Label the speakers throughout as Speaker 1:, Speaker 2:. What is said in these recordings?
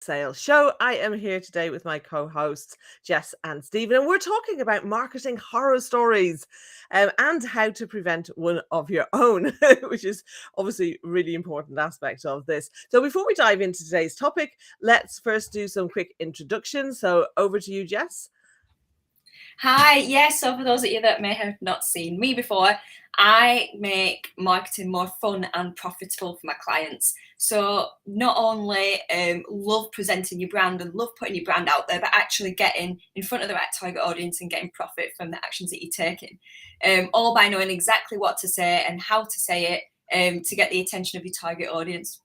Speaker 1: Sales Show. I am here today with my co-hosts Jess and Stephen, and we're talking about marketing horror stories and how to prevent one of your own, which is obviously a really important aspect of this. So before we dive into today's topic, let's first do some quick introductions. So over to you, Jess.
Speaker 2: Hi, yes, so for those of you that may have not seen me before, I make marketing more fun and profitable for my clients. So not only love presenting your brand and love putting your brand out there, but actually getting in front of the right target audience and getting profit from the actions that you're taking. All by knowing exactly what to say and how to say it to get the attention of your target audience.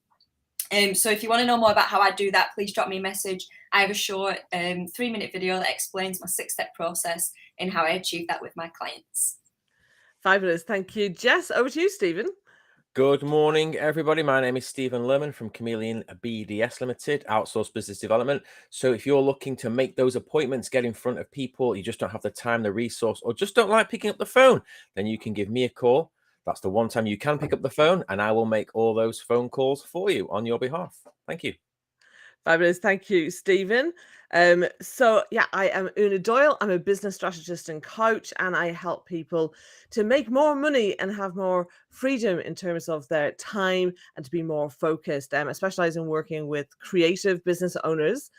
Speaker 2: So if you want to know more about how I do that, please drop me a message. I have a short 3-minute video that explains my 6-step process and how I achieve that with my clients.
Speaker 1: Fabulous. Thank you, Jess. Over to you, Stephen.
Speaker 3: Good morning, everybody. My name is Stephen Lerman from Chameleon BDS Limited, Outsourced Business Development. So if you're looking to make those appointments, get in front of people, you just don't have the time, the resource, or just don't like picking up the phone, then you can give me a call. That's the one time you can pick up the phone, and I will make all those phone calls for you on your behalf. Thank you.
Speaker 1: Fabulous. Thank you, Stephen. So I am Una Doyle. I'm a business strategist and coach, and I help people to make more money and have more freedom in terms of their time and to be more focused. I specialize in working with creative business owners,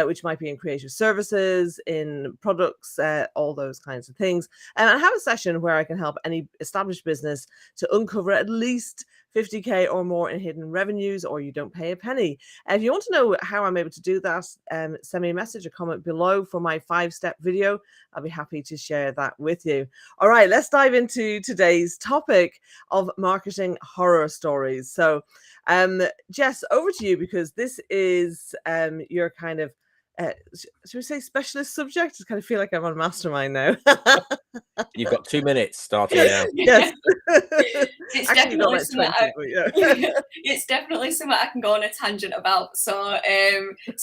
Speaker 1: which might be in creative services, in products, all those kinds of things. And I have a session where I can help any established business to uncover at least 50K or more in hidden revenues, or you don't pay a penny. If you want to know how I'm able to do that, send me a message or comment below for my 5-step video. I'll be happy to share that with you. All right, let's dive into today's topic of marketing horror stories. So, Jess, over to you, because this is your kind of should we say specialist subject? I kind of feel like I'm on Mastermind now.
Speaker 3: You've got 2 minutes starting now.
Speaker 1: Yes.
Speaker 2: It's
Speaker 1: Actually,
Speaker 2: definitely
Speaker 1: like
Speaker 2: something
Speaker 1: 20, but yeah.
Speaker 2: it's definitely something I can go on a tangent about. So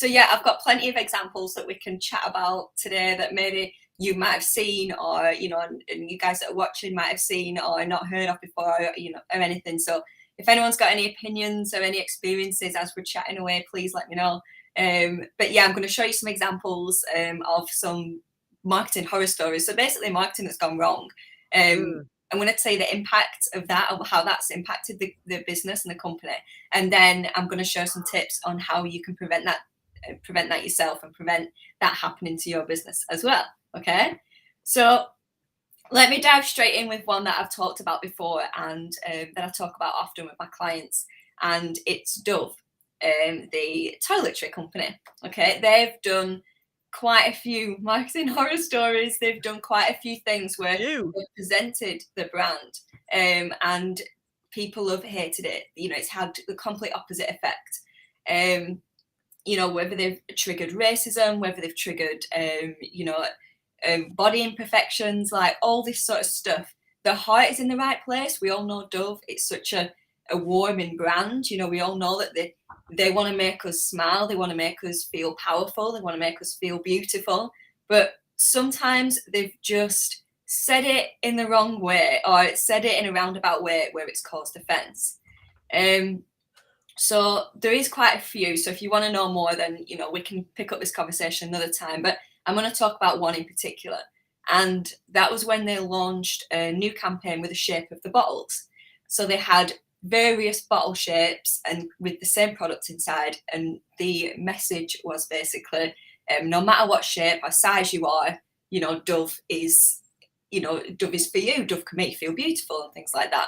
Speaker 2: yeah, I've got plenty of examples that we can chat about today that maybe you might have seen, or and you guys that are watching might have seen or not heard of before, or anything. So if anyone's got any opinions or any experiences as we're chatting away, please let me know. But yeah, I'm going to show you some examples of some marketing horror stories. So basically marketing that's gone wrong. I'm going to say the impact of that, or how that's impacted the business and the company. And then I'm going to share some tips on how you can prevent that yourself and prevent that happening to your business as well. Okay. So let me dive straight in with one that I've talked about before and that I talk about often with my clients. And it's Dove, the toiletry company. Okay. They've done quite a few marketing horror stories. They've done quite a few things where they've presented the brand and people have hated it. It's had the complete opposite effect. Whether they've triggered racism, whether they've triggered, body imperfections, like all this sort of stuff. The heart is in the right place. We all know Dove. It's such a warming brand. We all know that they want to make us smile. They want to make us feel powerful. They want to make us feel beautiful. But sometimes they've just said it in the wrong way, or said it in a roundabout way where it's caused offense. So there is quite a few. So if you want to know more, then, we can pick up this conversation another time. But I'm going to talk about one in particular. And that was when they launched a new campaign with the shape of the bottles. So they had various bottle shapes and with the same product inside. And the message was basically, no matter what shape or size you are, Dove is for you. Dove can make you feel beautiful and things like that.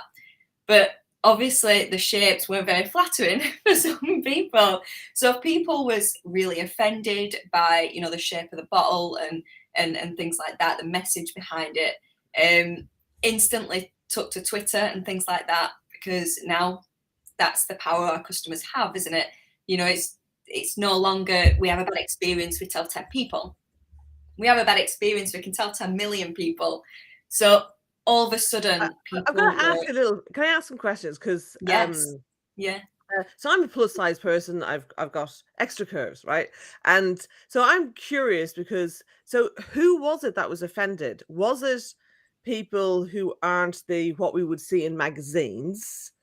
Speaker 2: But obviously the shapes weren't very flattering for some people. So people was really offended by, the shape of the bottle and things like that, the message behind it, instantly took to Twitter and things like that, because now that's the power our customers have, isn't it? It's no longer, we have a bad experience, we tell 10 people. We have a bad experience, we can tell 10 million people. So all of a sudden, people
Speaker 1: I'm going to ask can I ask some questions? Because
Speaker 2: yes, yeah.
Speaker 1: So I'm a plus size person. I've got extra curves, right? And so I'm curious because who was it that was offended? Was it people who aren't what we would see in magazines,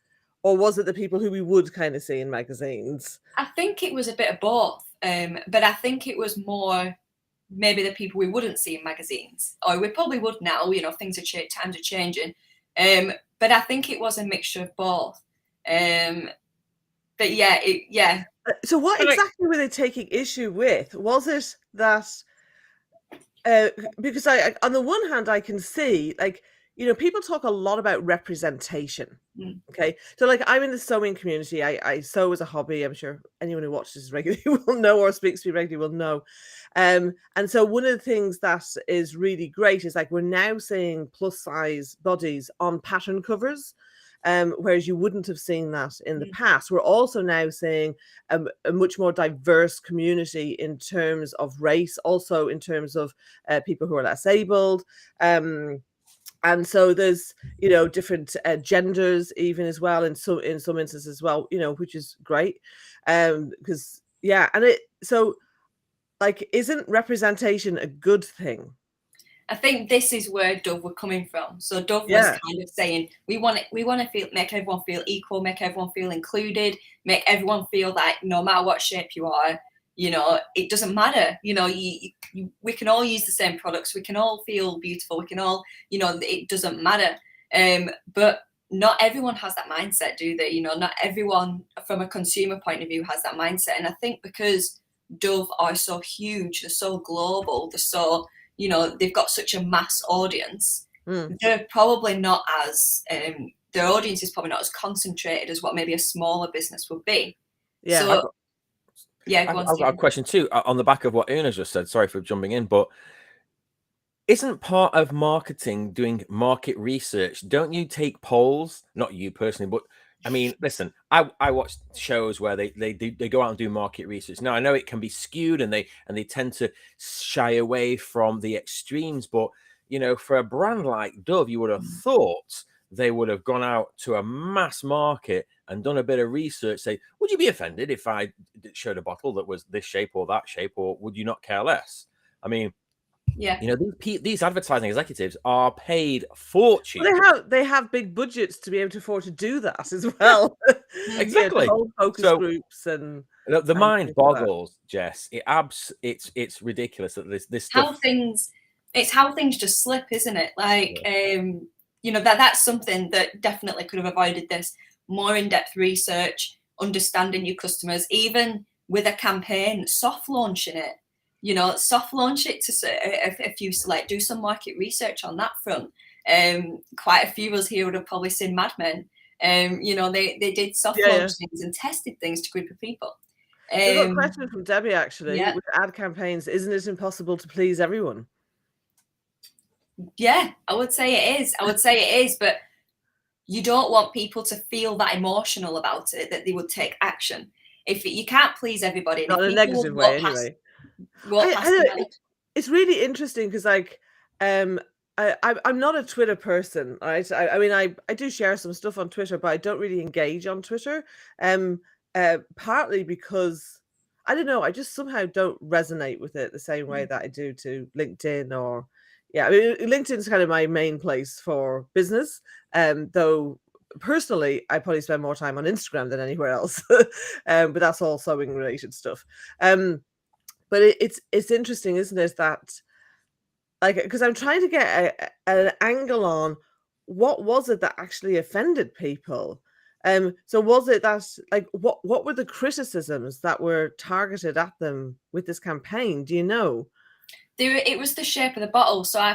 Speaker 1: or was it the people who we would kind of see in magazines?
Speaker 2: I think it was a bit of both. but I think it was more maybe the people we wouldn't see in magazines, or we probably would now. You know, things are times are changing. But I think it was a mixture of both. But yeah.
Speaker 1: So what exactly were they taking issue with? Was it that because I on the one hand I can see, like, you know, people talk a lot about representation. Okay, so like I'm in the sewing community. I sew as a hobby. I'm sure anyone who watches regularly will know, or speaks to me regularly will know. And so one of the things that is really great is like we're now seeing plus size bodies on pattern covers. Whereas you wouldn't have seen that in the past. We're also now seeing a much more diverse community in terms of race, also in terms of people who are less abled. And so there's, you know, different genders even as well in some instances as well, you know, which is great. Because yeah, and so like, isn't representation a good thing?
Speaker 2: I think this is where Dove were coming from. So Dove was kind of saying, we want to make everyone feel equal, make everyone feel included, make everyone feel that no matter what shape you are, you know, it doesn't matter. You know, we can all use the same products. We can all feel beautiful. We can all, you know, it doesn't matter. But not everyone has that mindset, do they? You know, not everyone from a consumer point of view has that mindset. And I think because Dove are so huge, they're so global, they're so, you know, they've got such a mass audience. They're probably not as their audience is probably not as concentrated as what maybe a smaller business would be.
Speaker 3: Yeah.
Speaker 2: So,
Speaker 3: I've got a question too on the back of what Una just said. Sorry for jumping in, but isn't part of marketing doing market research? Don't you take polls? Not you personally, but I mean, listen, I watch shows where they go out and do market research. Now I know it can be skewed and they tend to shy away from the extremes, but you know, for a brand like Dove, you would have thought they would have gone out to a mass market and done a bit of research. Say, would you be offended if I showed a bottle that was this shape or that shape, or would you not care less? I mean,
Speaker 2: yeah,
Speaker 3: you know, these advertising executives are paid fortune.
Speaker 1: Well, they have big budgets to be able to afford to do that as well.
Speaker 3: Exactly.
Speaker 1: Yeah, the whole focus groups and
Speaker 3: the mind boggles, Jess. It's ridiculous that this stuff.
Speaker 2: It's how things just slip, isn't it? Like, you know, that's something that definitely could have avoided this. More in-depth research, understanding your customers, even with a campaign, soft launching it. You know, soft launch it to if you select, do some market research on that front. Quite a few of us here would have probably seen Mad Men. You know, they did soft launch things and tested things to a group of people.
Speaker 1: We've got a question from Debbie actually.
Speaker 2: Yeah.
Speaker 1: With ad campaigns, isn't it impossible to please everyone?
Speaker 2: Yeah, I would say it is. But you don't want people to feel that emotional about it, that they would take action. If you can't please everybody,
Speaker 1: not in a negative way, anyway. It's really interesting because, like, I'm not a Twitter person, right? I mean, I do share some stuff on Twitter, but I don't really engage on Twitter. Partly because I don't know, I just somehow don't resonate with it the same way that I do to LinkedIn or. Yeah, I mean, LinkedIn's kind of my main place for business, though personally, I probably spend more time on Instagram than anywhere else. But that's all sewing related stuff. But it's interesting, isn't it, that like, because I'm trying to get an angle on what was it that actually offended people. So was it that, like, what were the criticisms that were targeted at them with this campaign? Do you know?
Speaker 2: It was the shape of the bottle, so I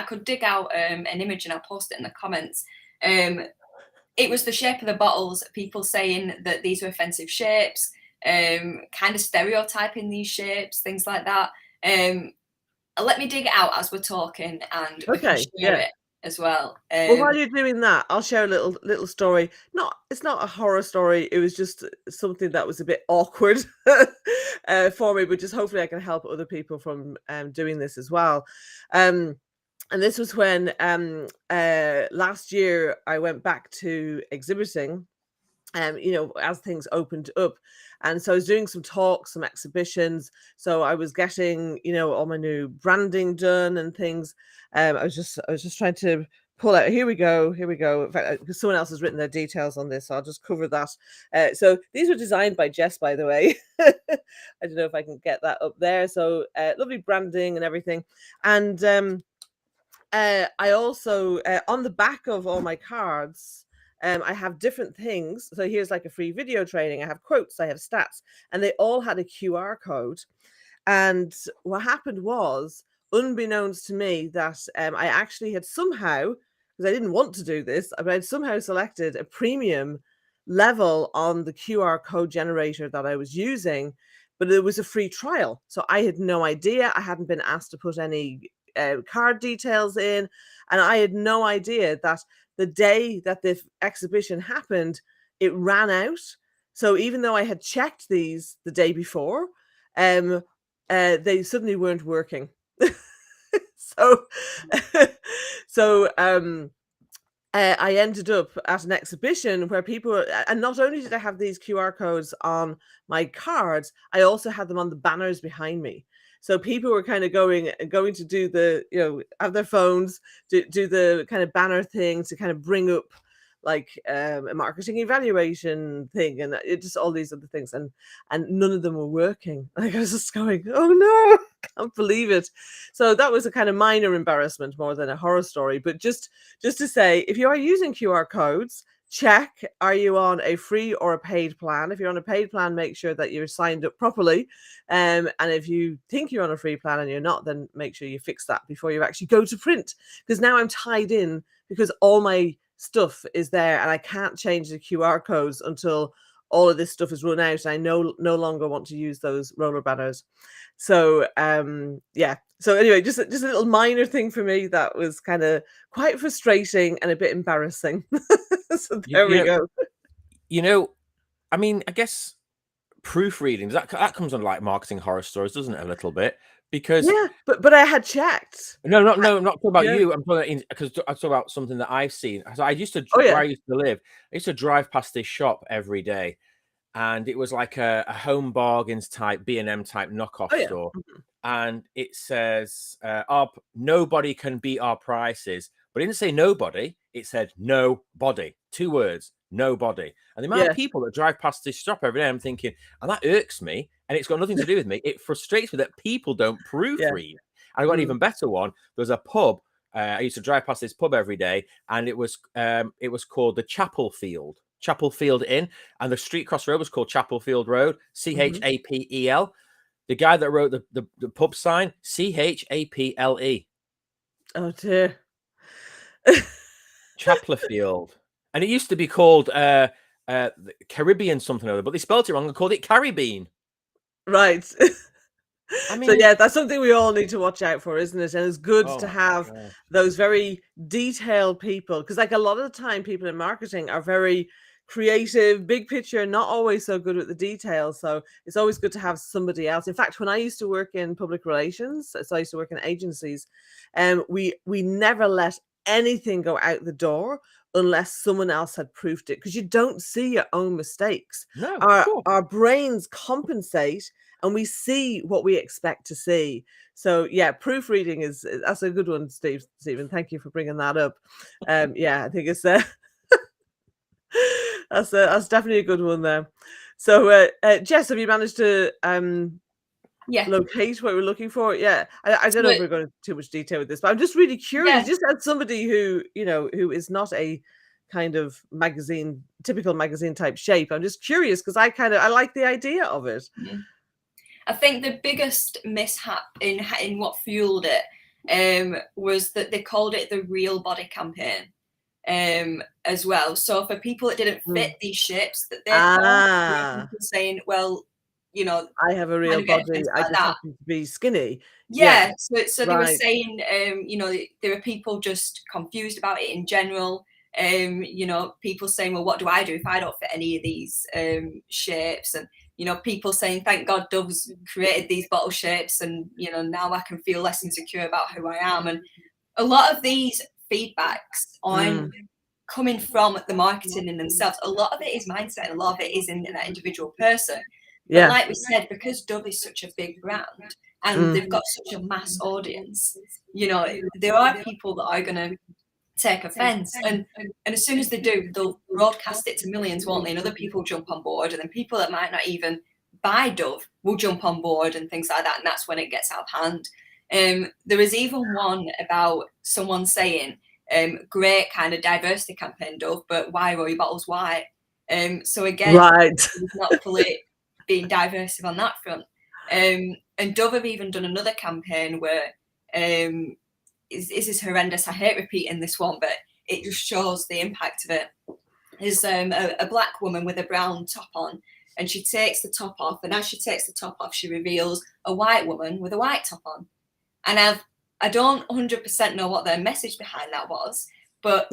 Speaker 2: could dig out an image and I'll post it in the comments. It was the shape of the bottles, people saying that these were offensive shapes, kind of stereotyping these shapes, things like that. Let me dig it out as we're talking, and we can share it as well.
Speaker 1: Well, while you're doing that, I'll share a little story. It's not a horror story. It was just something that was a bit awkward for me, but just hopefully I can help other people from doing this as well. And this was when last year I went back to exhibiting, you know, as things opened up. And so I was doing some talks, some exhibitions. So I was getting, you know, all my new branding done and things. I was just trying to pull out. Here we go. Here we go. In fact, because someone else has written their details on this, so I'll just cover that. So these were designed by Jess, by the way. I don't know if I can get that up there. So lovely branding and everything. And I also, on the back of all my cards, I have different things. So here's like a free video training. I have quotes, I have stats, and they all had a QR code. And what happened was, unbeknownst to me, that I actually had somehow, because I didn't want to do this, but I'd somehow selected a premium level on the QR code generator that I was using, but it was a free trial. So I had no idea. I hadn't been asked to put any card details in, and I had no idea that the day that the exhibition happened, it ran out. So even though I had checked these the day before, they suddenly weren't working. so so I ended up at an exhibition where people, and not only did I have these QR codes on my cards, I also had them on the banners behind me. So people were kind of going to do the, have their phones, do the kind of banner thing to kind of bring up like a marketing evaluation thing, and it just all these other things, and none of them were working. Like I was just going, oh no, I can't believe it. So that was a kind of minor embarrassment more than a horror story. But just to say, if you are using QR codes, check, are you on a free or a paid plan? If you're on a paid plan, make sure that you're signed up properly. And if you think you're on a free plan and you're not, then make sure you fix that before you actually go to print. Because now I'm tied in, because all my stuff is there and I can't change the QR codes until all of this stuff is run out. And I no longer want to use those roller banners. So yeah. So anyway, just a little minor thing for me that was kind of quite frustrating and a bit embarrassing. So there we go.
Speaker 3: I mean, I guess proofreading, that comes on like marketing horror stories, doesn't it, a little bit? Because
Speaker 1: yeah, but I had checked.
Speaker 3: No, I'm not talking about you. I'm talking because I talk about something that I've seen. So I used to, where I used to live, I used to drive past this shop every day, and it was like a Home Bargains type B&M type knockoff store, and it says, "Nobody can beat our prices," but it didn't say nobody. It said nobody. 2 words, nobody. And the amount of people that drive past this shop every day, I'm thinking, and that irks me. And it's got nothing to do with me. It frustrates me that people don't proofread. And I got an even better one. There was a pub. I used to drive past this pub every day, and it was called the Chapel Field Inn, and the street cross road was called Chapel Field Road, Chapel. The guy that wrote the pub sign, Chaple.
Speaker 1: Oh dear.
Speaker 3: Chaplerfield. And it used to be called Caribbean something or other, but they spelled it wrong and called it Caribbean.
Speaker 1: Right. I mean, so yeah, that's something we all need to watch out for, isn't it? And it's good to have those very detailed people, because like a lot of the time people in marketing are very creative, big picture, not always so good with the details. So it's always good to have somebody else. In fact, when I used to work in public relations, so I used to work in agencies, we never let anything go out the door unless someone else had proofed it, because you don't see your own mistakes.
Speaker 3: No,
Speaker 1: our brains compensate and we see what we expect to see. So yeah, proofreading that's a good one, Stephen. Thank you for bringing that up. Yeah, I think it's that's definitely a good one there. So Jess, have you managed to locate what we're looking for? I don't know if we're going into too much detail with this, but I'm just really curious. Just as somebody who who is not a kind of typical magazine type shape, I'm just curious because I like the idea of it.
Speaker 2: I think the biggest mishap in what fueled it was that they called it the Real Body campaign as well. So for people that didn't fit these shapes, that they're saying, well,
Speaker 1: I have a real body, I just happen to be skinny.
Speaker 2: So they were saying, there are people just confused about it in general. People saying, well, what do I do if I don't fit any of these shapes? And people saying, thank God Dove's created these bottle shapes, and now I can feel less insecure about who I am. And a lot of these feedbacks on coming from the marketing in themselves, a lot of it is mindset, and a lot of it is in that individual person. But like we said, because Dove is such a big brand and they've got such a mass audience, there are people that are going to take offense. And as soon as they do, they'll broadcast it to millions, won't they? And other people jump on board, and then people that might not even buy Dove will jump on board and things like that. And that's when it gets out of hand. There was even one about someone saying, great kind of diversity campaign, Dove, but why are your bottles white? So again, it's not fully being diverse on that front. And Dove have even done another campaign where this is horrendous. I hate repeating this one, but it just shows the impact of it. There's a black woman with a brown top on, and she takes the top off, and as she takes the top off, she reveals a white woman with a white top on. And I don't 100% know what their message behind that was, but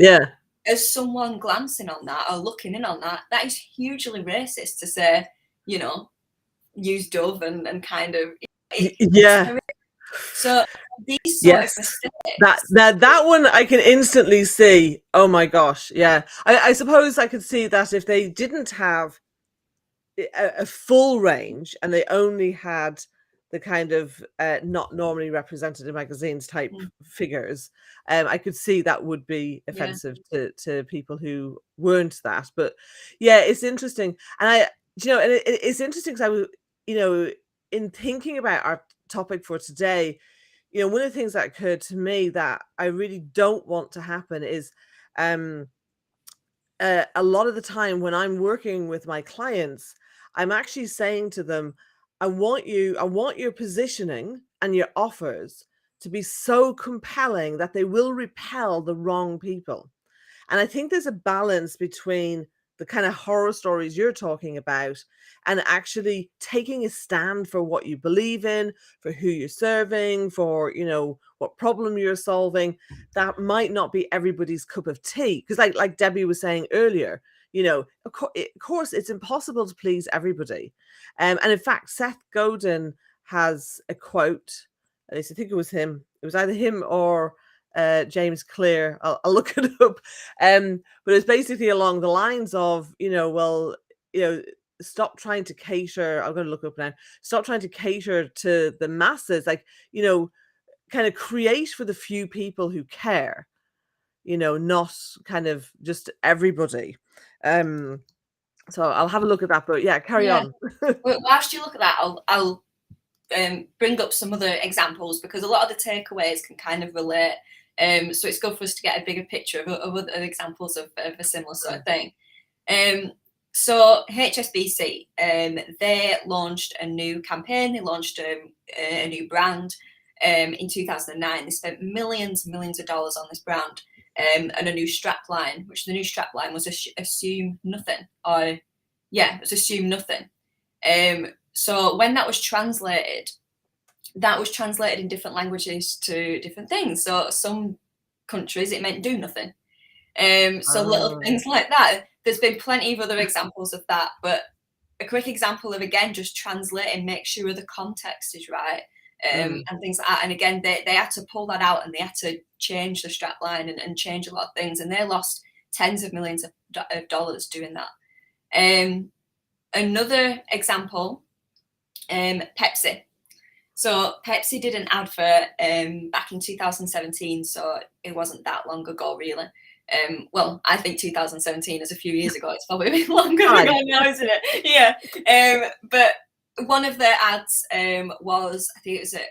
Speaker 2: as someone glancing on that or looking in on that, that is hugely racist to say, you know, use Dove and kind of so these sort of mistakes.
Speaker 1: That one I can instantly see. Oh my gosh, I suppose I could see that if they didn't have a full range and they only had the kind of not normally represented in magazines type figures, I could see that would be offensive to people who weren't that. But it's interesting, and it's interesting because I was, in thinking about our topic for today, one of the things that occurred to me that I really don't want to happen is a lot of the time when I'm working with my clients, I'm actually saying to them, I want your positioning and your offers to be so compelling that they will repel the wrong people. And I think there's a balance between the kind of horror stories you're talking about and actually taking a stand for what you believe in, for who you're serving, for, what problem you're solving. That might not be everybody's cup of tea. Because like Debbie was saying earlier, of course, it's impossible to please everybody. And in fact, Seth Godin has a quote, at least I think it was him. It was either him or James Clear. I'll look it up. But it's basically along the lines of, stop trying to cater. I'm going to look up now. Stop trying to cater to the masses. Kind of create for the few people who care. Not kind of just everybody. So I'll have a look at that, but carry on.
Speaker 2: Well, whilst you look at that, I'll bring up some other examples, because a lot of the takeaways can kind of relate. So it's good for us to get a bigger picture of other examples of a similar sort of thing. So HSBC, they launched a new campaign. They launched a new brand in 2009. They spent millions of dollars on this brand. And a new strap line, which the new strap line was assume nothing, it was assume nothing. So when that was translated in different languages to different things. So some countries it meant do nothing. Little things like that. There's been plenty of other examples of that, but a quick example of, again, just translating, make sure the context is right. And things like that. And again, they had to pull that out, and they had to change the strap line and change a lot of things. And they lost tens of millions of dollars doing that. Another example, Pepsi. So Pepsi did an advert back in 2017. So it wasn't that long ago, really. Well, I think 2017 is a few years ago. It's probably a bit longer ago now, isn't it? Yeah. But one of their ads was, I think it was a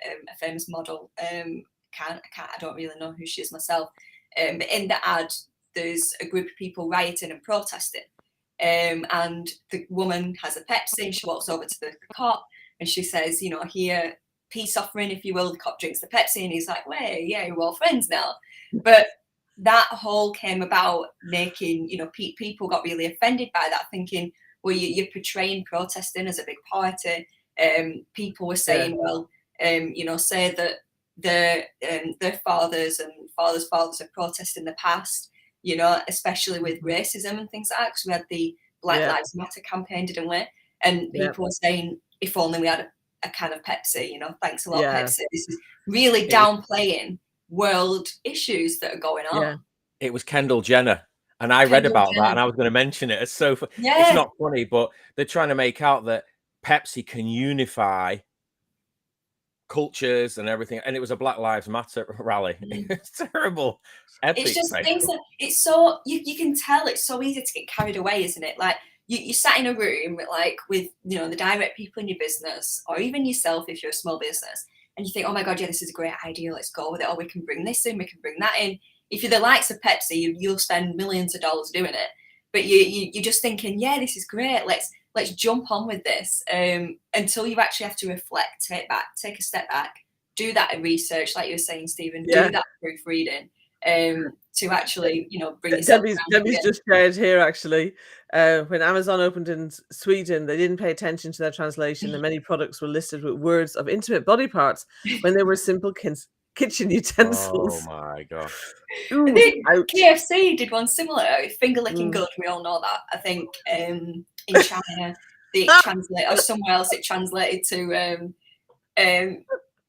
Speaker 2: famous model. I don't really know who she is myself. But in the ad, there's a group of people rioting and protesting. And the woman has a Pepsi, and she walks over to the cop and she says, here, peace offering, if you will. The cop drinks the Pepsi, and he's like, wait, you're all friends now. But that whole came about making, people got really offended by that, thinking, well, you're portraying protesting as a big party. People were saying, say that their fathers and fathers' fathers have protested in the past, especially with racism and things like that, because we had the Black Lives Matter campaign, didn't we? And people were saying, if only we had a can of Pepsi, thanks a lot, Pepsi. This is really downplaying world issues that are going on.
Speaker 3: Yeah. It was Kendall Jenner. And I read about that, and I was going to mention it. It's it's not funny, but they're trying to make out that Pepsi can unify cultures and everything, and it was a Black Lives Matter rally. It's terrible. Epic
Speaker 2: It's just
Speaker 3: fail.
Speaker 2: things that it's so you can tell it's so easy to get carried away, isn't it? Like you sat in a room like with the direct people in your business, or even yourself if you're a small business, and you think, oh my god, yeah, this is a great idea, let's go with it. Or we can bring this in, we can bring that in. If you're the likes of Pepsi, you'll spend millions of dollars doing it. But you're just thinking, yeah, this is great. Let's jump on with this. Until you actually have to reflect, take a step back, do that research, like you were saying, Stephen, do that proofreading. To actually, bring yourself
Speaker 1: Debbie's just shared here actually. When Amazon opened in Sweden, they didn't pay attention to their translation, and many products were listed with words of intimate body parts when they were simple kitchen utensils.
Speaker 3: Oh my god!
Speaker 2: I think KFC did one similar. Finger licking good. We all know that. I think in China they translate, or somewhere else it translated to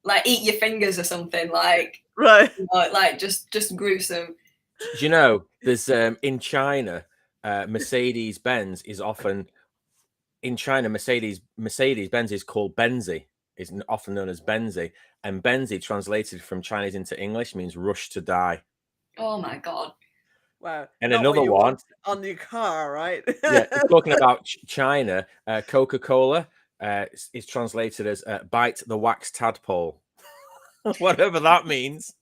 Speaker 2: like eat your fingers or something, like
Speaker 1: right,
Speaker 2: like just gruesome.
Speaker 3: Do you know there's in China, Mercedes-Benz is often in China. Mercedes-Benz is called Benzi. It's often known as Benzi, and Benzi translated from Chinese into English means "rush to die."
Speaker 2: Oh my god!
Speaker 1: Wow!
Speaker 3: And
Speaker 1: Not
Speaker 3: another one
Speaker 1: on your car, right?
Speaker 3: Yeah, talking about China, Coca-Cola is translated as "bite the wax tadpole," whatever that means.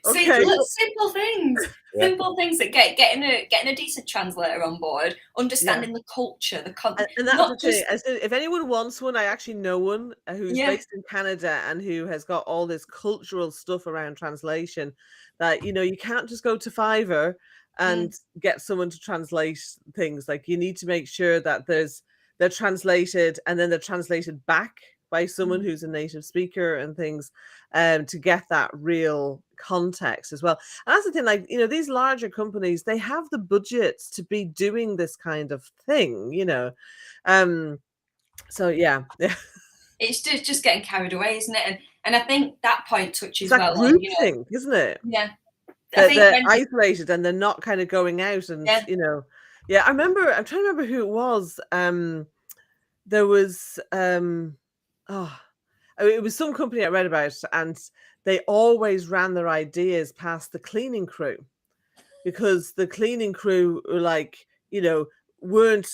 Speaker 2: See, simple things, simple things that getting a decent translator on board, understanding the culture, the content.
Speaker 1: And that's the thing. If anyone wants one, I actually know one who's based in Canada and who has got all this cultural stuff around translation. That you can't just go to Fiverr and get someone to translate things. Like you need to make sure that they're translated and then they're translated back by someone who's a native speaker and things, to get that real context as well. And that's the thing, like, these larger companies, they have the budgets to be doing this kind of thing, so yeah.
Speaker 2: It's just getting carried away, isn't it? And I think that point touches
Speaker 1: it's
Speaker 2: well
Speaker 1: on, thing, isn't it?
Speaker 2: Yeah.
Speaker 1: They're isolated and they're not kind of going out and I'm trying to remember who it was. There was it was some company I read about, and they always ran their ideas past the cleaning crew, because the cleaning crew were like, weren't,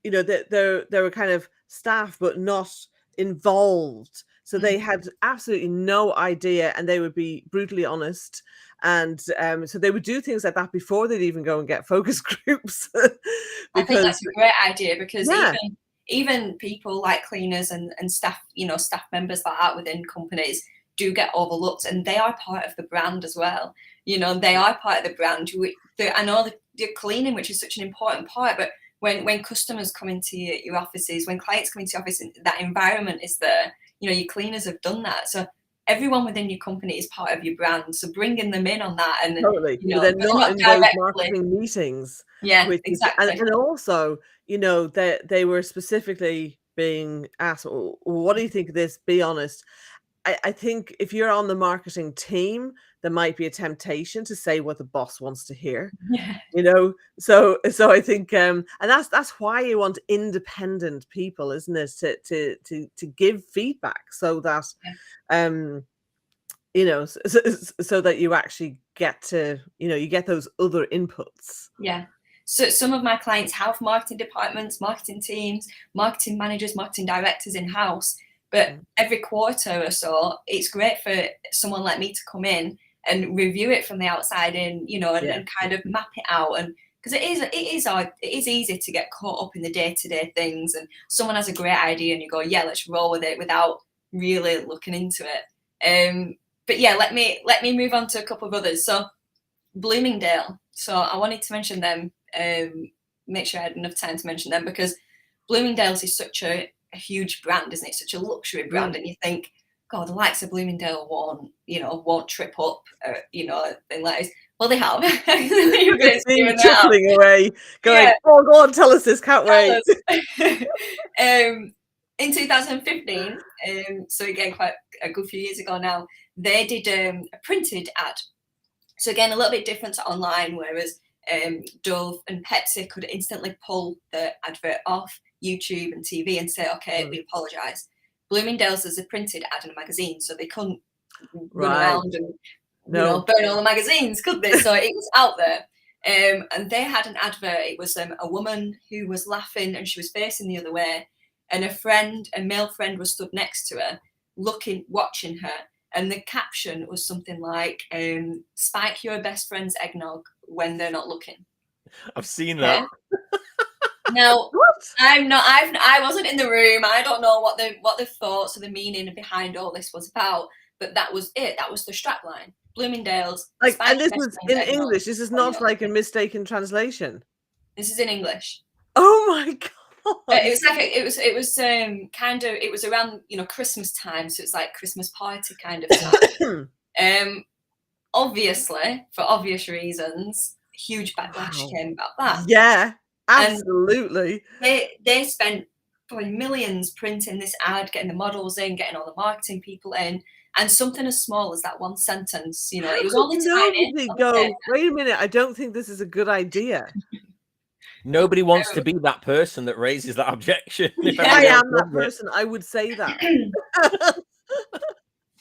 Speaker 1: they were kind of staff but not involved. So they had absolutely no idea, and they would be brutally honest. And so they would do things like that before they'd even go and get focus groups.
Speaker 2: I think that's a great idea, because even people like cleaners and staff, staff members like that within companies do get overlooked, and they are part of the brand as well. They are part of the brand. I know the cleaning, which is such an important part, but when customers come into your offices, when clients come into your office, that environment is there. Your cleaners have done that. So everyone within your company is part of your brand. So bringing them in on that, and
Speaker 1: totally, they're not in those marketing meetings.
Speaker 2: Yeah, exactly.
Speaker 1: And also, they were specifically being asked, well, what do you think of this? Be honest. I think if you're on the marketing team, there might be a temptation to say what the boss wants to hear. So I think and that's why you want independent people, isn't it, to give feedback, so that so that you actually get to you get those other inputs.
Speaker 2: So some of my clients have marketing departments, marketing teams, marketing managers, marketing directors in-house. But every quarter or so, it's great for someone like me to come in and review it from the outside in, and kind of map it out. And because it is easy to get caught up in the day-to-day things, and someone has a great idea and you go, yeah, let's roll with it, without really looking into it. But yeah, let me move on to a couple of others. So Bloomingdale. So I wanted to mention them, make sure I had enough time to mention them, because Bloomingdale's is such a huge brand, isn't it? Such a luxury brand, and you think, God, the likes of Bloomingdale won't trip up, thing like this. Well, they have. You're
Speaker 1: chuckling away, going, oh, go on, tell us this, can't wait.
Speaker 2: In 2015, so again, quite a good few years ago now, they did a printed ad. So again, a little bit different to online, whereas Dove and Pepsi could instantly pull the advert off YouTube and TV and say, okay, we apologise. Bloomingdale's is a printed ad in a magazine, so they couldn't run
Speaker 1: Right.
Speaker 2: around and
Speaker 1: No.
Speaker 2: burn all the magazines, could they? So it was out there. And they had an advert. It was a woman who was laughing and she was facing the other way, and a male friend was stood next to her, watching her. And the caption was something like, "Spike your best friend's eggnog when they're not looking."
Speaker 3: I've seen that.
Speaker 2: Now,
Speaker 1: What?
Speaker 2: I wasn't in the room. I don't know what the thoughts or the meaning behind all this was about, but that was it. That was the strapline. Bloomingdale's.
Speaker 1: Like,
Speaker 2: Spike
Speaker 1: and
Speaker 2: your
Speaker 1: this
Speaker 2: best
Speaker 1: was
Speaker 2: friend's
Speaker 1: in
Speaker 2: eggnog
Speaker 1: English. This is
Speaker 2: when you're
Speaker 1: not
Speaker 2: not
Speaker 1: like a
Speaker 2: looking.
Speaker 1: mistaken translation.
Speaker 2: This is in English.
Speaker 1: Oh my God.
Speaker 2: It was like it was around Christmas time, so it's like Christmas party kind of time. Obviously, for obvious reasons, huge backlash
Speaker 1: Wow.
Speaker 2: came about that.
Speaker 1: Yeah, absolutely.
Speaker 2: They spent probably millions printing this ad, getting the models in, getting all the marketing people in, and something as small as that one sentence, it was
Speaker 1: How
Speaker 2: only
Speaker 1: could
Speaker 2: tiny.
Speaker 1: nobody
Speaker 2: on the
Speaker 1: go,
Speaker 2: paper.
Speaker 1: wait a minute, I don't think this is a good idea.
Speaker 3: Nobody wants to be that person that raises that objection. If
Speaker 2: Yeah.
Speaker 1: I
Speaker 3: everybody else
Speaker 1: am that
Speaker 3: does it.
Speaker 1: person. I would say that.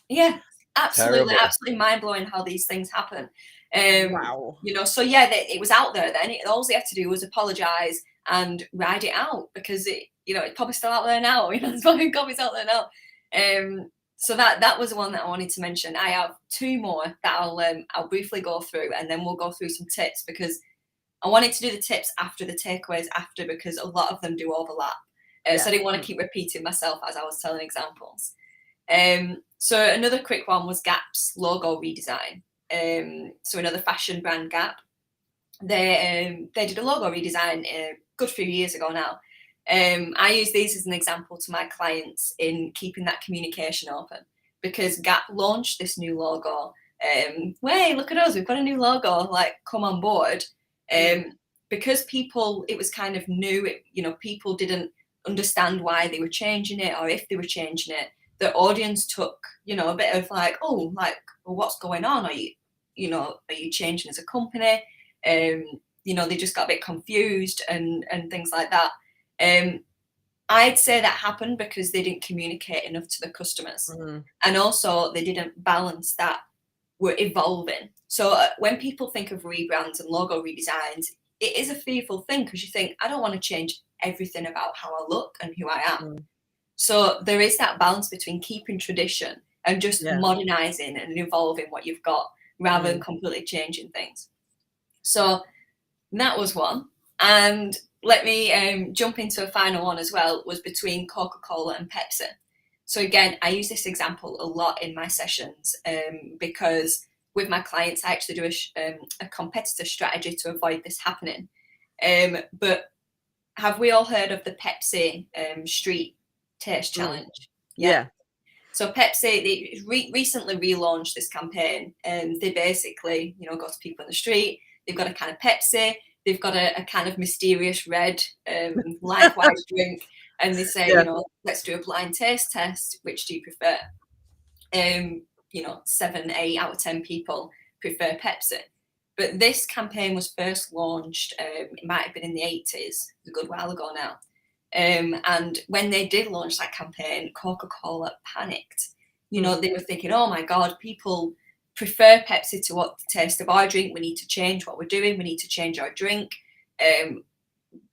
Speaker 2: Yeah, absolutely,
Speaker 3: Terrible.
Speaker 2: absolutely mind-blowing how these things happen.
Speaker 1: Wow.
Speaker 2: So yeah, it was out there then. All they had to do was apologize and ride it out, because it's probably still out there now. There's fucking copies out there now. So that was the one that I wanted to mention. I have two more that I'll briefly go through, and then we'll go through some tips, because I wanted to do the tips after the takeaways after, because a lot of them do overlap. So I didn't want to keep repeating myself as I was telling examples. So another quick one was Gap's logo redesign. So another fashion brand, Gap, they did a logo redesign a good few years ago now. I use these as an example to my clients in keeping that communication open, because Gap launched this new logo. Hey, look at us, we've got a new logo, like, come on board. Because it was kind of new, people didn't understand why they were changing it or if they were changing it. The audience took, a bit of like, oh, like, well, what's going on? Are you changing as a company? They just got a bit confused and things like that. I'd say that happened because they didn't communicate enough to the customers. And also they didn't balance that we're evolving. So when people think of rebrands and logo redesigns, it is a fearful thing, because you think, I don't want to change everything about how I look and who I am. So there is that balance between keeping tradition and just modernizing and evolving what you've got, rather than completely changing things. So that was one. And let me jump into a final one as well, was between Coca-Cola and Pepsi. So again, I use this example a lot in my sessions, because with my clients, I actually do a competitor strategy to avoid this happening. But have we all heard of the Pepsi Street Taste Challenge?
Speaker 1: Yeah.
Speaker 2: So Pepsi, they recently relaunched this campaign, and they basically, go to people in the street. They've got a can of Pepsi. They've got a kind of mysterious red, likewise drink, and they say, let's do a blind taste test. Which do you prefer? 7, 8 out of 10 people prefer Pepsi. But this campaign was first launched, it might have been in the 80s, a good while ago now. And when they did launch that campaign, Coca-Cola panicked. They were thinking, oh my God, people prefer Pepsi to what the taste of our drink. We need to change what we're doing. We need to change our drink.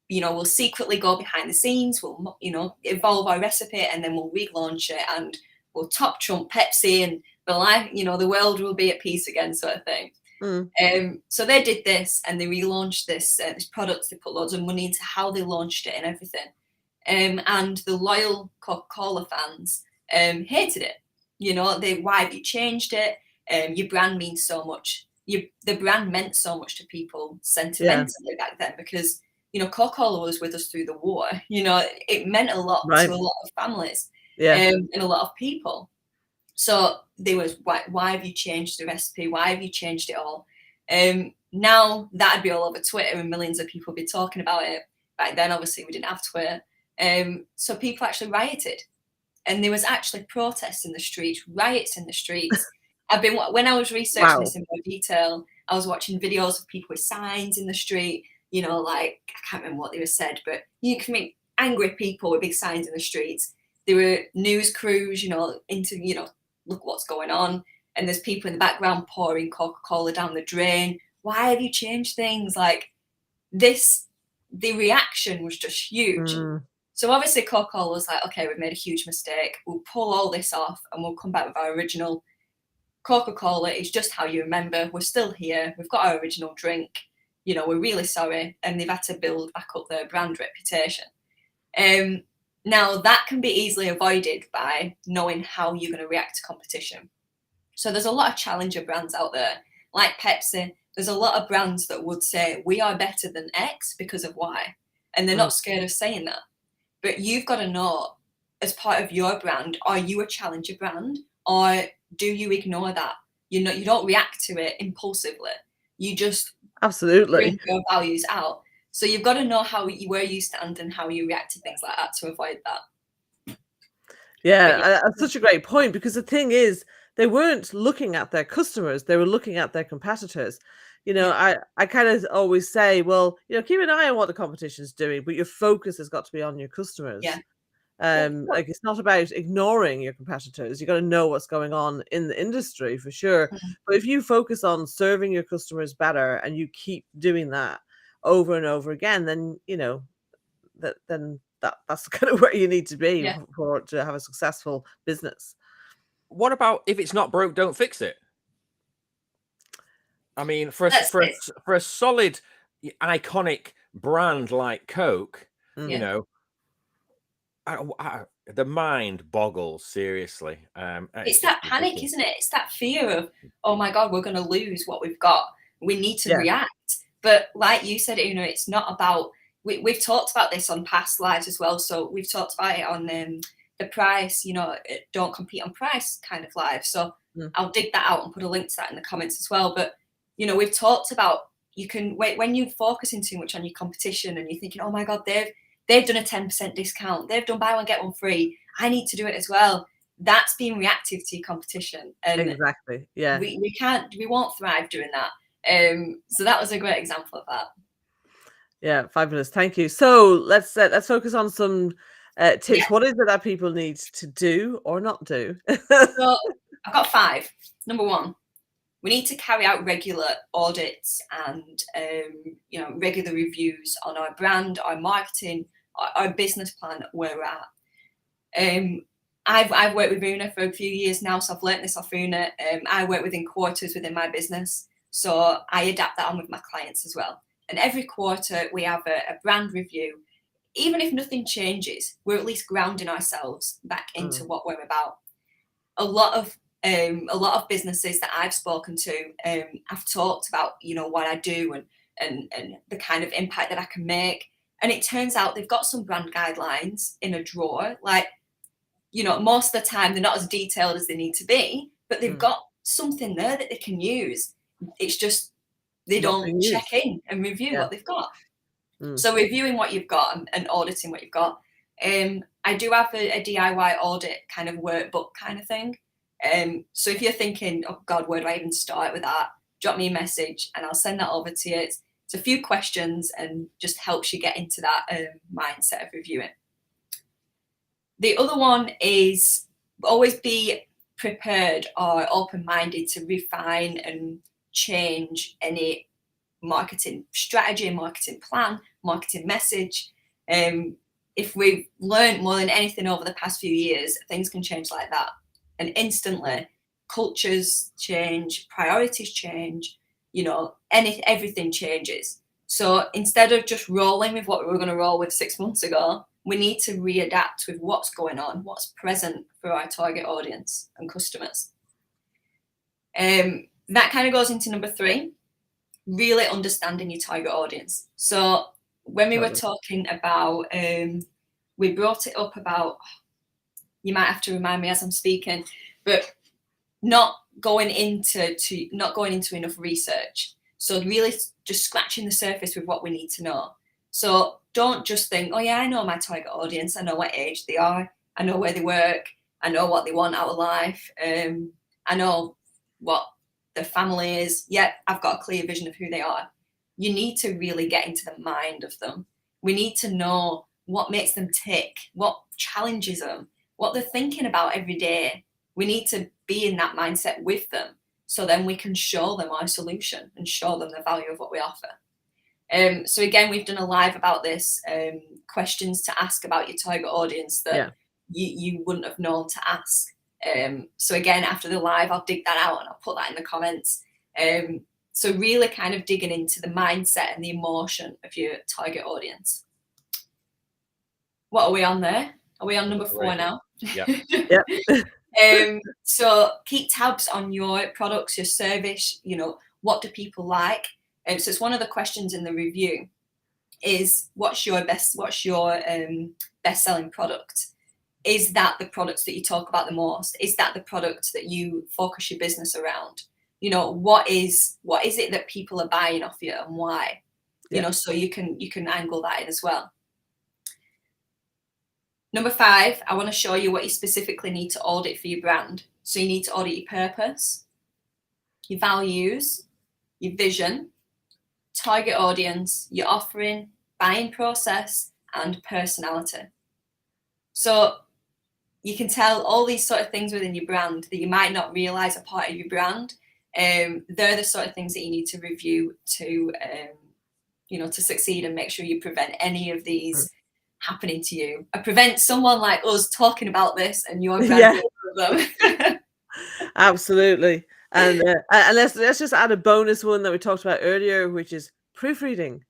Speaker 2: We'll secretly go behind the scenes. We'll, evolve our recipe, and then we'll relaunch it, and we'll top trump Pepsi, and the world will be at peace again, sort of thing. So they did this, and they relaunched this product. They put loads of money into how they launched it and everything. And the loyal Coca-Cola fans hated it. Why have you changed it? Your brand means so much. The brand meant so much to people sentimentally back then, because Coca-Cola was with us through the war. It meant a lot to a lot of families and a lot of people. So there was, why have you changed the recipe? Why have you changed it all? Now that'd be all over Twitter, and millions of people would be talking about it. Back then, obviously, we didn't have Twitter. So people actually rioted, and there was actually protests in the streets, riots in the streets. When I was researching this in more detail, I was watching videos of people with signs in the street, like, I can't remember what they were said, but you can make angry people with big signs in the streets. there are news crews, look what's going on. And there's people in the background pouring Coca-Cola down the drain. Why have you changed things? Like this, the reaction was just huge. So obviously Coca-Cola was like, okay, we've made a huge mistake. We'll pull all this off and we'll come back with our original Coca-Cola. It's just how you remember. We're still here. We've got our original drink. We're really sorry. And they've had to build back up their brand reputation. Now that can be easily avoided by knowing how you're going to react to competition. So there's a lot of challenger brands out there, like Pepsi. There's a lot of brands that would say, we are better than X because of Y. And they're not scared of saying that. But you've got to know, as part of your brand, are you a challenger brand? Or do you ignore that? You don't react to it impulsively. You just bring your values out. So you've got to know where you stand and how you react to things like that to avoid that.
Speaker 1: Yeah, that's such a great point, because the thing is, they weren't looking at their customers, they were looking at their competitors. I kind of always say, well, keep an eye on what the competition's doing, but your focus has got to be on your customers.
Speaker 2: Yeah.
Speaker 1: Like, it's not about ignoring your competitors. You got to know what's going on in the industry for sure. But if you focus on serving your customers better and you keep doing that over and over again, then that's kind of where you need to be to have a successful business.
Speaker 3: What about if it's not broke, don't fix it? I mean, for a solid, iconic brand like Coke, the mind boggles, seriously.
Speaker 2: It's that panic, isn't it? It's that fear of, oh my God, we're going to lose what we've got. We need to react. But like you said, it's not about, we've talked about this on past lives as well. So we've talked about it on the price, don't compete on price kind of live. So I'll dig that out and put a link to that in the comments as well. But, we've talked about, you can wait when you're focusing too much on your competition and you're thinking, oh my God, they've done a 10% discount. They've done buy one, get one free. I need to do it as well. That's being reactive to your competition. And
Speaker 1: exactly. Yeah.
Speaker 2: We won't thrive doing that. So that was a great example of that.
Speaker 1: Yeah. Fabulous. Thank you. So let's focus on some tips. Yeah. What is it that people need to do or not do?
Speaker 2: So I've got 5. Number 1, we need to carry out regular audits and regular reviews on our brand, our marketing, our business plan, where we're at. I've worked with Una for a few years now, so I've learnt this off Una. I work within quarters within my business, so I adapt that on with my clients as well. And every quarter we have a brand review. Even if nothing changes, we're at least grounding ourselves back into what we're about. A lot of businesses that I've spoken to, I've talked about, what I do and the kind of impact that I can make. And it turns out they've got some brand guidelines in a drawer. Like, most of the time they're not as detailed as they need to be, but they've got something there that they can use. It's just they don't check in and review what they've got. So reviewing what you've got and auditing what you've got. I do have a DIY audit kind of workbook kind of thing. So if you're thinking, oh God, where do I even start with that? Drop me a message and I'll send that over to you. It's a few questions and just helps you get into that mindset of reviewing. The other one is always be prepared or open-minded to refine and change any marketing strategy, marketing plan, marketing message. If we've learned more than anything over the past few years, things can change like that. And instantly, cultures change, priorities change, everything changes. So instead of just rolling with what we were going to roll with 6 months ago, we need to readapt with what's going on, what's present for our target audience and customers. That kind of goes into number 3, really understanding your target audience. So when we were talking about, we brought it up about, you might have to remind me as I'm speaking, but not going into enough research. So really just scratching the surface with what we need to know. So don't just think, oh yeah, I know my target audience. I know what age they are. I know where they work. I know what they want out of life. I know what their family is. Yeah, I've got a clear vision of who they are. You need to really get into the mind of them. We need to know what makes them tick, what challenges them, what they're thinking about every day. We need to be in that mindset with them, so then we can show them our solution and show them the value of what we offer. So again, we've done a live about this, questions to ask about your target audience that you wouldn't have known to ask. So again, after the live, I'll dig that out and I'll put that in the comments. So really kind of digging into the mindset and the emotion of your target audience. What are we on there? Are we on number 4 now?
Speaker 3: Yeah.
Speaker 2: So keep tabs on your products, your service, you know, what do people like? So it's one of the questions in the review is what's your best-selling product? Is that the products that you talk about the most? Is that the product that you focus your business around? You know, what is it that people are buying off you and why? You know, so you can angle that in as well. Number 5, I want to show you what you specifically need to audit for your brand. So you need to audit your purpose, your values, your vision, target audience, your offering, buying process, and personality. So you can tell all these sort of things within your brand that you might not realize are part of your brand. They're the sort of things that you need to review to, you know, to succeed and make sure you prevent any of these happening to you. I prevent someone like us talking about this and your brand them.
Speaker 1: Absolutely. And let's just add a bonus one that we talked about earlier, which is proofreading.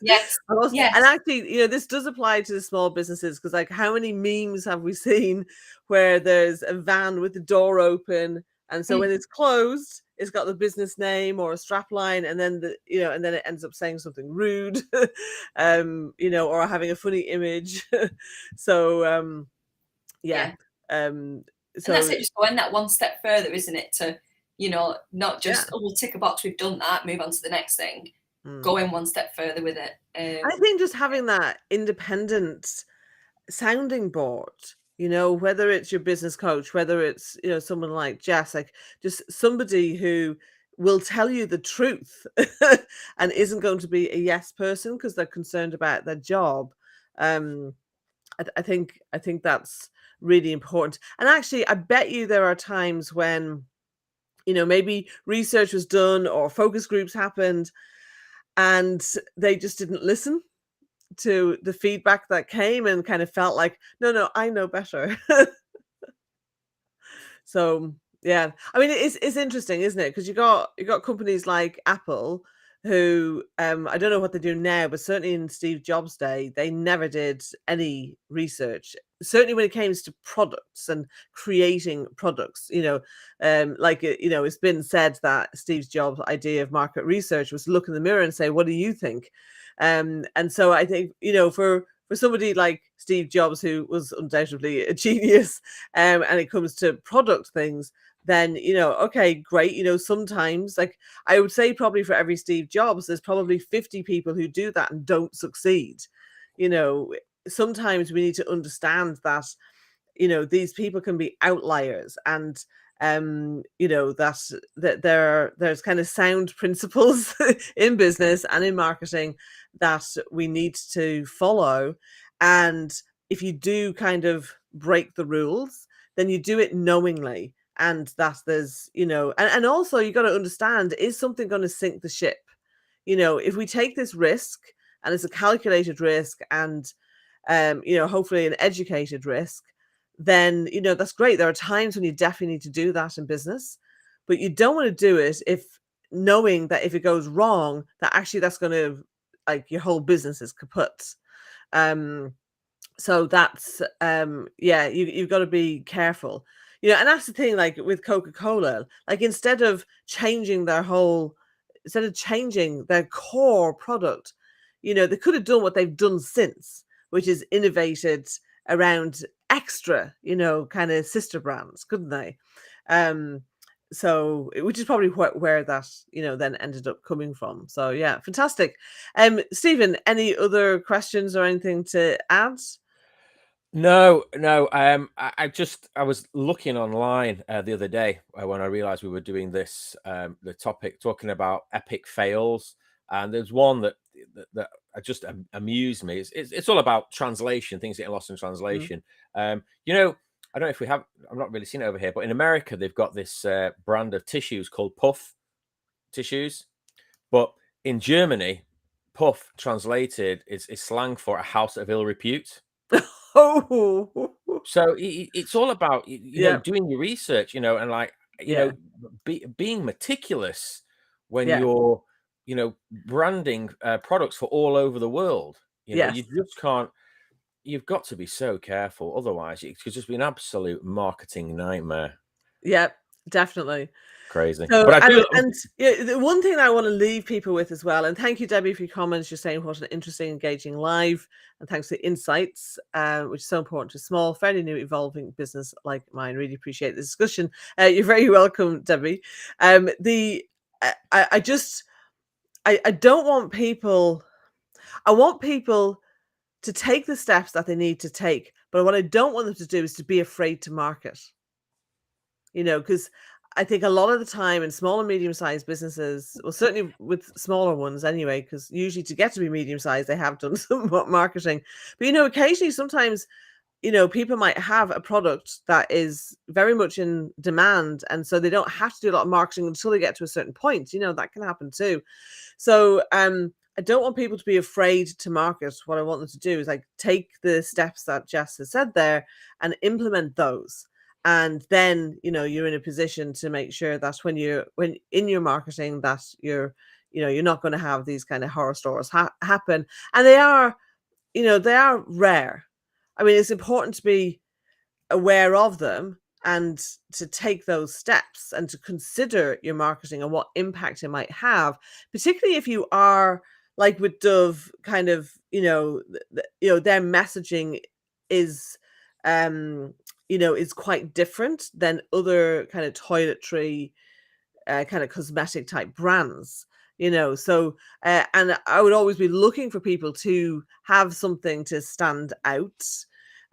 Speaker 2: Yes.
Speaker 1: And actually, you know, this does apply to the small businesses, because like how many memes have we seen where there's a van with the door open, and so when it's closed, it's got the business name or a strap line, and then and then it ends up saying something rude, you know, or having a funny image. So
Speaker 2: and that's it, just going that one step further, isn't it? To, you know, not just we'll tick a box, we've done that, move on to the next thing. Going one step further with it.
Speaker 1: I think just having that independent sounding board, you know, whether it's your business coach, whether it's, you know, someone like Jess, like just somebody who will tell you the truth and isn't going to be a yes person because they're concerned about their job. I think that's really important. And actually, I bet you there are times when, you know, maybe research was done or focus groups happened and they just didn't listen to the feedback that came and kind of felt like, no, I know better. So yeah, I mean, it's interesting, isn't it? Because you got companies like Apple who I don't know what they do now, but certainly in Steve Jobs' day, they never did any research. Certainly when it came to products and creating products, you know, you know, it's been said that Steve Jobs' idea of market research was to look in the mirror and say, what do you think? And so I think, you know, for somebody like Steve Jobs, who was undoubtedly a genius, and it comes to product things, then, you know, okay, great. You know, sometimes, like I would say probably for every Steve Jobs, there's probably 50 people who do that and don't succeed. You know, sometimes we need to understand that, you know, these people can be outliers, and you know, that there's kind of sound principles in business and in marketing that we need to follow. And if you do kind of break the rules, then you do it knowingly, and that there's, you know, and also you got to understand, is something going to sink the ship? You know, if we take this risk and it's a calculated risk and you know, hopefully an educated risk, then, you know, that's great. There are times when you definitely need to do that in business, but you don't want to do it if knowing that if it goes wrong, that actually that's going to, like, your whole business is kaput. So that's yeah, you've got to be careful, you know. And that's the thing, like with Coca-Cola, like instead of changing their core product, you know, they could have done what they've done since, which is innovated around extra, you know, kind of sister brands, couldn't they? So, which is probably where that, you know, then ended up coming from. So yeah, fantastic. Stephen, any other questions or anything to add?
Speaker 3: No. I was looking online the other day when I realized we were doing this, the topic talking about epic fails, and there's one that just amused me. It's all about translation, things getting lost in translation. You know, I don't know if we have. I've not really seen it over here, but in America they've got this brand of tissues called Puff tissues. But in Germany, Puff translated is slang for a house of ill repute.
Speaker 1: Oh,
Speaker 3: So it's all about
Speaker 1: Yeah.
Speaker 3: doing your research, and like
Speaker 1: Yeah.
Speaker 3: being meticulous when
Speaker 1: Yeah.
Speaker 3: you're branding products for all over the world.
Speaker 1: Yes.
Speaker 3: You just can't. You've got to be so careful, otherwise it could just be an absolute marketing nightmare.
Speaker 1: Yeah, definitely.
Speaker 3: Crazy.
Speaker 1: So,
Speaker 3: But I do.
Speaker 1: and yeah, the one thing I want to leave people with as well, and thank you, Debbie, for your comments. You're saying what an interesting, engaging live, and thanks for the insights, which is so important to small, fairly new, evolving business like mine. Really appreciate the discussion. You're very welcome, Debbie. I don't want people. I want people to take the steps that they need to take, but what I don't want them to do is to be afraid to market. Because I think a lot of the time in small and medium-sized businesses, well, certainly with smaller ones anyway, because usually to get to be medium-sized, they have done some marketing. But, occasionally, sometimes, people might have a product that is very much in demand, and so they don't have to do a lot of marketing until they get to a certain point. That can happen too. So, I don't want people to be afraid to market. What I want them to do is like take the steps that Jess has said there and implement those. And then, you're in a position to make sure that when in your marketing that you're not going to have these kind of horror stories happen. And they are rare. I mean, it's important to be aware of them and to take those steps and to consider your marketing and what impact it might have, particularly if you are like with Dove, kind of, their messaging is, is quite different than other kind of toiletry, kind of cosmetic type brands. So and I would always be looking for people to have something to stand out.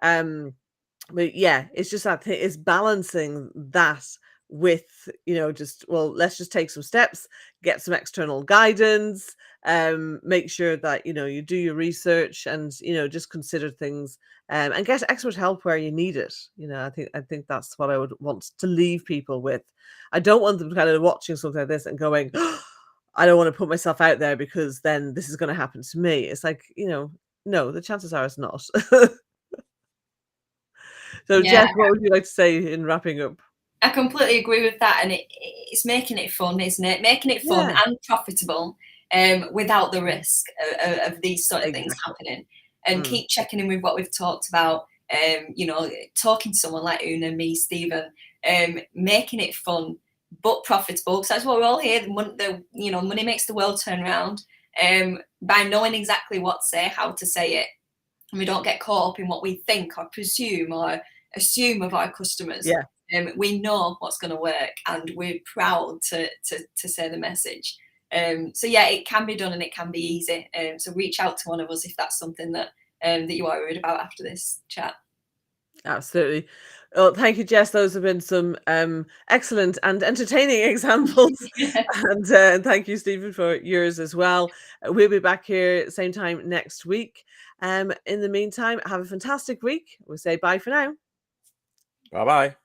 Speaker 1: But yeah, it's just that it's balancing that with, let's just take some steps, get some external guidance, make sure that, you do your research and, just consider things, and get expert help where you need it. I think that's what I would want to leave people with. I don't want them kind of watching something like this and going, "Oh, I don't want to put myself out there because then this is going to happen to me." It's like, no, the chances are it's not. So,
Speaker 2: Yeah.
Speaker 1: Jess, what would you like to say in wrapping up?
Speaker 2: I completely agree with that, and it's making it fun, isn't it? Making it fun and profitable, without the risk of these sort of things happening. And keep checking in with what we've talked about. Talking to someone like Una, me, Stephen, making it fun but profitable, because that's what we're all here. Money makes the world turn around. By knowing exactly what to say, how to say it, and we don't get caught up in what we think or presume or assume of our customers.
Speaker 1: Yeah.
Speaker 2: We know what's going to work, and we're proud to say the message. So yeah, it can be done and it can be easy. So reach out to one of us if that's something that you are worried about after this chat.
Speaker 1: Absolutely. Well, thank you, Jess. Those have been some excellent and entertaining examples. And thank you, Stephen, for yours as well. We'll be back here same time next week. In the meantime, have a fantastic week. We'll say bye for now.
Speaker 3: Bye-bye.